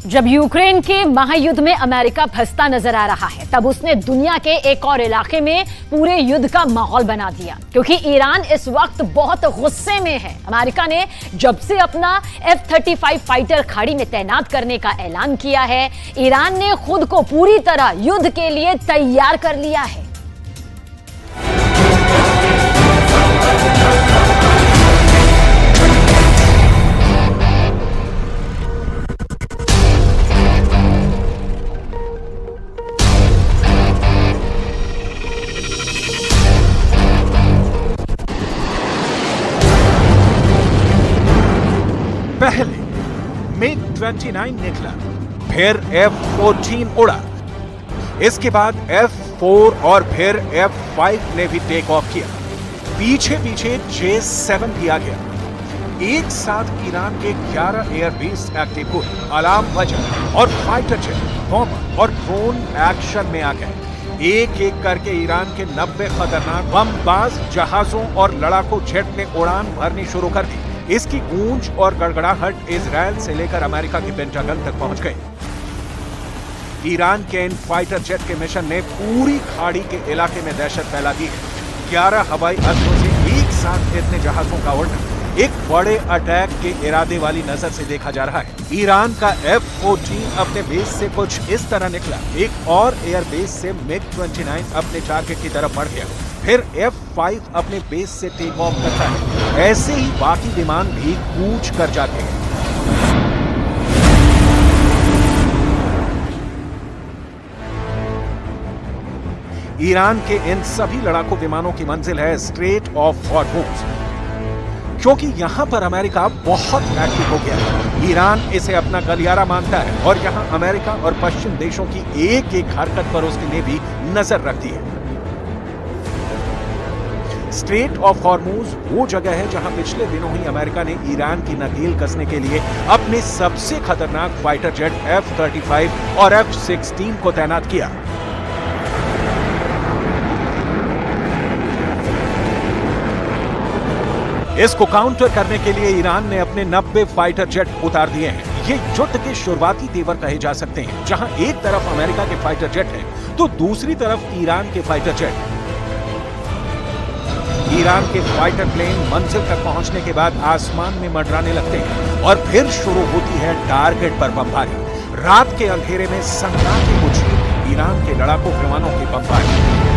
जब यूक्रेन के महायुद्ध में अमेरिका फंसता नजर आ रहा है, तब उसने दुनिया के एक और इलाके में पूरे युद्ध का माहौल बना दिया, क्योंकि ईरान इस वक्त बहुत गुस्से में है। अमेरिका ने जब से अपना F-35 फाइटर खाड़ी में तैनात करने का ऐलान किया है, ईरान ने खुद को पूरी तरह युद्ध के लिए तैयार कर लिया है। पहले MiG-29 निकला, फिर F-14 उड़ा, इसके बाद F-4 और फिर F-5 ने भी टेक ऑफ किया। पीछे पीछे J-7 भी आ गया। एक साथ ईरान के 11 एयरबेस एक्टिव हुए, अलार्म बजा और फाइटर जेट, बॉम्बर और ड्रोन एक्शन में आ गए। एक एक करके ईरान के 90 खतरनाक बमबाज जहाजों और लड़ाकू जेट ने उड़ान भरनी शुरू कर दी। इसकी गूंज और गड़गड़ाहट इजराइल से लेकर अमेरिका के पेंटागन तक पहुंच गई। ईरान के इन फाइटर जेट के मिशन ने पूरी खाड़ी के इलाके में दहशत फैला दी है। 11 हवाई अड्डों से एक साथ इतने जहाजों का उड़ना एक बड़े अटैक के इरादे वाली नजर से देखा जा रहा है। ईरान का F-14 अपने बेस से कुछ इस तरह निकला, एक और एयरबेस से MiG-29 अपने टारगेट की तरफ बढ़ गया, फिर F-5 अपने बेस से टेक ऑफ करता है। ऐसे ही बाकी विमान भी कूच कर जाते हैं। ईरान के इन सभी लड़ाकू विमानों की मंजिल है स्ट्रेट ऑफ हॉर्मुज, क्योंकि यहां पर अमेरिका बहुत एक्टिव हो गया है। ईरान इसे अपना गलियारा मानता है और यहां अमेरिका और पश्चिम देशों की एक एक हरकत पर उसकी नेवी नजर रखती है। स्ट्रेट ऑफ हॉर्मुज वो जगह है जहां पिछले दिनों ही अमेरिका ने ईरान की नकेल कसने के लिए अपने सबसे खतरनाक फाइटर जेट F-35 और F-16 को तैनात किया। इसको काउंटर करने के लिए ईरान ने अपने 90 फाइटर जेट उतार दिए हैं। ये युद्ध के शुरुआती तेवर कहे जा सकते हैं, जहां एक तरफ अमेरिका के फाइटर जेट हैं, तो दूसरी तरफ ईरान के फाइटर जेट। ईरान के फाइटर प्लेन मंजिल तक पहुंचने के बाद आसमान में मंडराने लगते हैं और फिर शुरू होती है टारगेट पर बमबारी। रात के अंधेरे में सन्नाटे कुछ ईरान के लड़ाकू विमानों की बमबारी।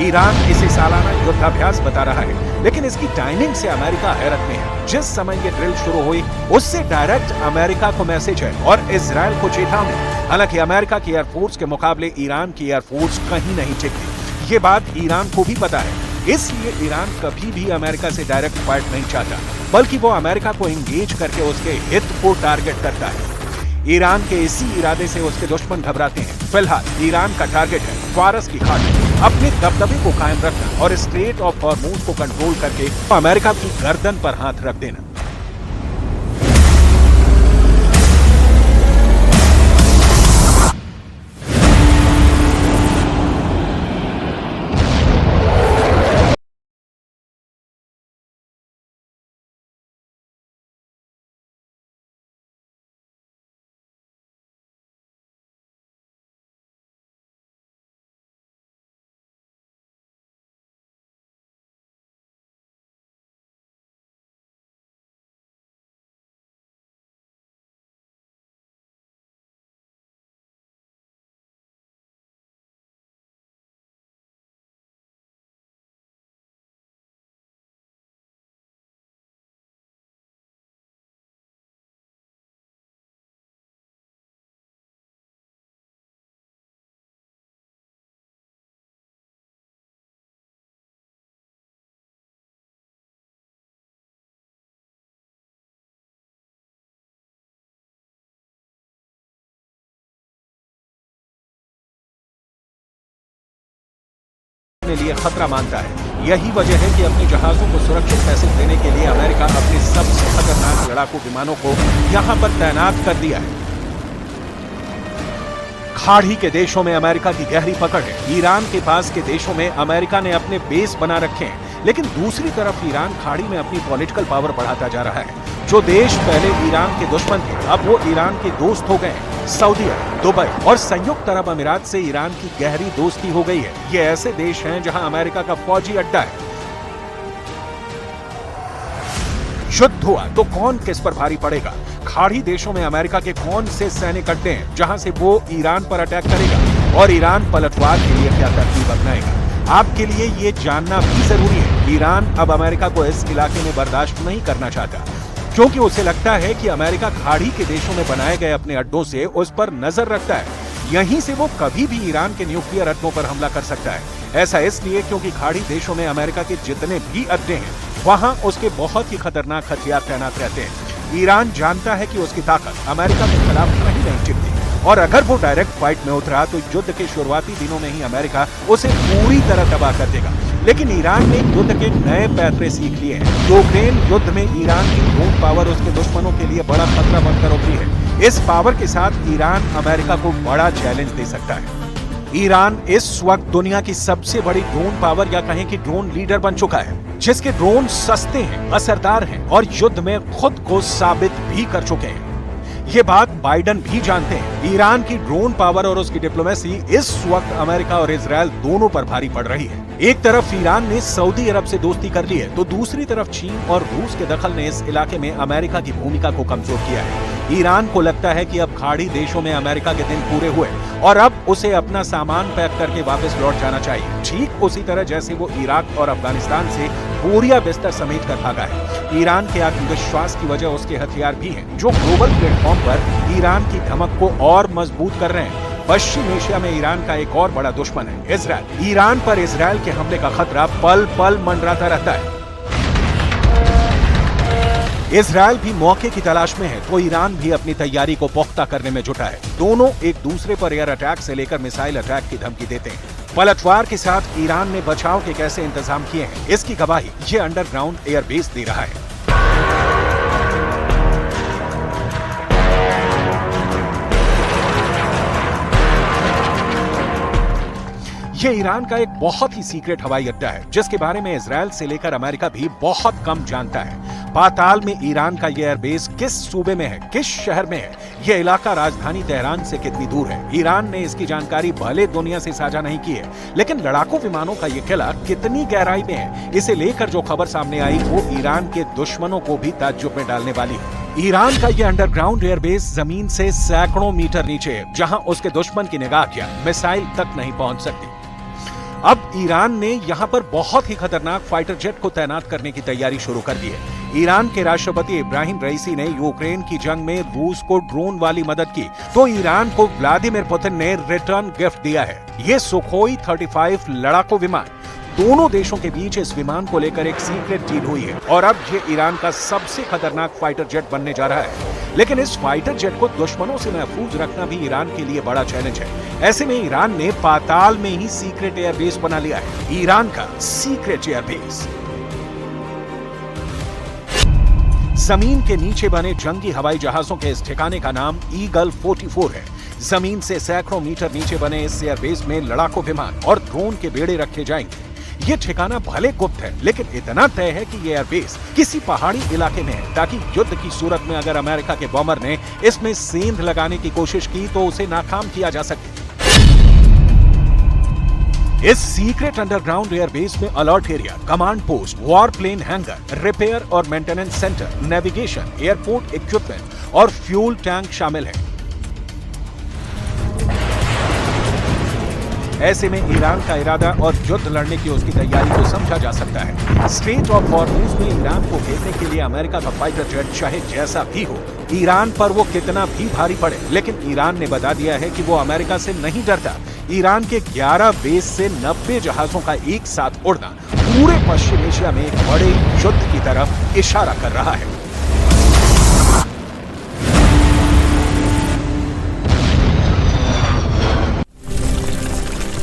ईरान इसे सालाना युद्धाभ्यास बता रहा है, लेकिन इसकी टाइमिंग से अमेरिका हैरत में है। जिस समय ये ड्रिल शुरू हुई, उससे डायरेक्ट अमेरिका को मैसेज है और इजराइल को चेतावनी। हालांकि अमेरिका की एयरफोर्स के मुकाबले ईरान की एयरफोर्स कहीं नहीं टिकती, ये बात ईरान को भी पता है। इसलिए ईरान कभी भी अमेरिका से डायरेक्ट फाइट नहीं चाहता, बल्कि वो अमेरिका को एंगेज करके उसके हित को टारगेट करता है। ईरान के इसी इरादे से उसके दुश्मन घबराते हैं। फिलहाल ईरान का टारगेट है फारस की खाड़ी, अपने दबदबे को कायम रखना और स्ट्रेट ऑफ हॉर्मुज को कंट्रोल करके अमेरिका की गर्दन पर हाथ रख देना। लिए खतरा मानता है। यही वजह है कि अपने जहाजों को सुरक्षित पैसेज देने के लिए अमेरिका अपने सबसे खतरनाक लड़ाकू विमानों को यहां पर तैनात कर दिया है। खाड़ी के देशों में अमेरिका की गहरी पकड़ है। ईरान के पास के देशों में अमेरिका ने अपने बेस बना रखे हैं, लेकिन दूसरी तरफ ईरान खाड़ी में अपनी पॉलिटिकल पावर बढ़ाता जा रहा है। जो देश पहले ईरान के दुश्मन थे, अब वो ईरान के दोस्त हो गए हैं। सऊदी अरब, दुबई और संयुक्त अरब अमीरात से ईरान की गहरी दोस्ती हो गई है। ये ऐसे देश हैं जहां अमेरिका का फौजी अड्डा है। युद्ध हुआ तो कौन किस पर भारी पड़ेगा? खाड़ी देशों में अमेरिका के कौन से सैनिक अड्डे हैं जहां से वो ईरान पर अटैक करेगा, और ईरान पलटवार के लिए क्या तरकीब अपनाएगा? आपके लिए ये जानना भी जरूरी है। ईरान अब अमेरिका को इस इलाके में बर्दाश्त नहीं करना चाहता, क्योंकि उसे लगता है कि अमेरिका खाड़ी के देशों में बनाए गए अपने अड्डों से उस पर नजर रखता है। यहीं से वो कभी भी ईरान के न्यूक्लियर अड्डों पर हमला कर सकता है। ऐसा इसलिए क्योंकि खाड़ी देशों में अमेरिका के जितने भी अड्डे हैं, वहां उसके बहुत ही खतरनाक हथियार तैनात रहते हैं। ईरान जानता है कि उसकी ताकत अमेरिका के खिलाफ कहीं नहीं टिकती, और अगर वो डायरेक्ट फाइट में उतरा तो युद्ध के शुरुआती दिनों में ही अमेरिका उसे पूरी तरह तबाह कर देगा। लेकिन ईरान ने युद्ध के नए पैतरे सीख लिए हैं। यूक्रेन युद्ध में ईरान की ड्रोन पावर उसके दुश्मनों के लिए बड़ा खतरा बनकर उभरी है। इस पावर के साथ ईरान अमेरिका को बड़ा चैलेंज दे सकता है। ईरान इस वक्त दुनिया की सबसे बड़ी ड्रोन पावर या कहें कि ड्रोन लीडर बन चुका है, जिसके ड्रोन सस्ते हैं, असरदार हैं और युद्ध में खुद को साबित भी कर चुके हैं। ये बात बाइडन भी जानते हैं। ईरान की ड्रोन पावर और उसकी डिप्लोमेसी इस वक्त अमेरिका और इजरायल दोनों पर भारी पड़ रही है। एक तरफ ईरान ने सऊदी अरब से दोस्ती कर ली है, तो दूसरी तरफ चीन और रूस के दखल ने इस इलाके में अमेरिका की भूमिका को कमजोर किया है। ईरान को लगता है कि अब खाड़ी देशों में अमेरिका के दिन पूरे हुए और अब उसे अपना सामान पैक करके वापस लौट जाना चाहिए, ठीक उसी तरह जैसे वो इराक और अफगानिस्तान से बोरिया बिस्तर समेट कर भागा है। ईरान के आत्मविश्वास की वजह उसके हथियार भी हैं, जो ग्लोबल प्लेटफॉर्म पर ईरान की धमक को और मजबूत कर रहे हैं। पश्चिम एशिया में ईरान का एक और बड़ा दुश्मन है इजरायल। ईरान पर इजरायल के हमले का खतरा पल पल मंडराता रहता है। इजरायल भी मौके की तलाश में है, तो ईरान भी अपनी तैयारी को पुख्ता करने में जुटा है। दोनों एक दूसरे पर एयर अटैक से लेकर मिसाइल अटैक की धमकी देते हैं। पलटवार के साथ ईरान ने बचाव के कैसे इंतजाम किए हैं, इसकी गवाही ये अंडरग्राउंड एयरबेस दे रहा है। ये ईरान का एक बहुत ही सीक्रेट हवाई अड्डा है, जिसके बारे में इजरायल से लेकर अमेरिका भी बहुत कम जानता है। पाताल में ईरान का ये एयरबेस किस सूबे में है, किस शहर में है, ये इलाका राजधानी तेहरान से कितनी दूर है, ईरान ने इसकी जानकारी भले दुनिया से साझा नहीं की है, लेकिन लड़ाकू विमानों का ये किला कितनी गहराई में है, इसे लेकर जो खबर सामने आई वो ईरान के दुश्मनों को भी ताज्जुब में डालने वाली है। ईरान का ये अंडरग्राउंड एयरबेस जमीन से सैकड़ों मीटर नीचे है, जहां उसके दुश्मन की निगाह क्या मिसाइल तक नहीं पहुंच सकती। अब ईरान ने यहां पर बहुत ही खतरनाक फाइटर जेट को तैनात करने की तैयारी शुरू कर दी है। ईरान के राष्ट्रपति इब्राहिम रईसी ने यूक्रेन की जंग में रूस को ड्रोन वाली मदद की, तो ईरान को व्लादिमीर पुतिन ने रिटर्न गिफ्ट दिया है। ये सुखोई 35 लड़ाकू विमान। दोनों देशों के बीच इस विमान को लेकर एक सीक्रेट डील हुई है और अब ये ईरान का सबसे खतरनाक फाइटर जेट बनने जा रहा है। लेकिन इस फाइटर जेट को दुश्मनों से महफूज रखना भी ईरान के लिए बड़ा चैलेंज है। ऐसे में ईरान ने पाताल में ही सीक्रेट एयरबेस बना लिया है, ईरान का सीक्रेट एयरबेस। जमीन के नीचे बने जंगी हवाई जहाजों के इस ठिकाने का नाम ईगल 44 है। जमीन से सैकड़ों मीटर नीचे बने इस एयरबेस में लड़ाकू विमान और ड्रोन के बेड़े रखे जाएंगे। ये ठिकाना भले गुप्त है, लेकिन इतना तय है कि ये एयरबेस किसी पहाड़ी इलाके में है, ताकि युद्ध की सूरत में अगर अमेरिका के बॉम्बर ने इसमें सेंध लगाने की कोशिश की तो उसे नाकाम किया जा सके। इस सीक्रेट अंडरग्राउंड एयरबेस में alert area, command post, war plane hangar, repair और maintenance centre, navigation, airport equipment और फ्यूल टैंक शामिल है। ऐसे में ईरान का इरादा और युद्ध लड़ने की उसकी तैयारी को समझा जा सकता है। स्ट्रेट ऑफ हॉर्मूज में ईरान को घेरने के लिए अमेरिका का फाइटर जेट चाहे जैसा भी हो, ईरान पर वो कितना भी भारी पड़े, लेकिन ईरान ने बता दिया है कि वो अमेरिका से नहीं डरता। ईरान के 11 बेस से 90 जहाजों का एक साथ उड़ना पूरे पश्चिम एशिया में एक बड़े युद्ध की तरफ इशारा कर रहा है।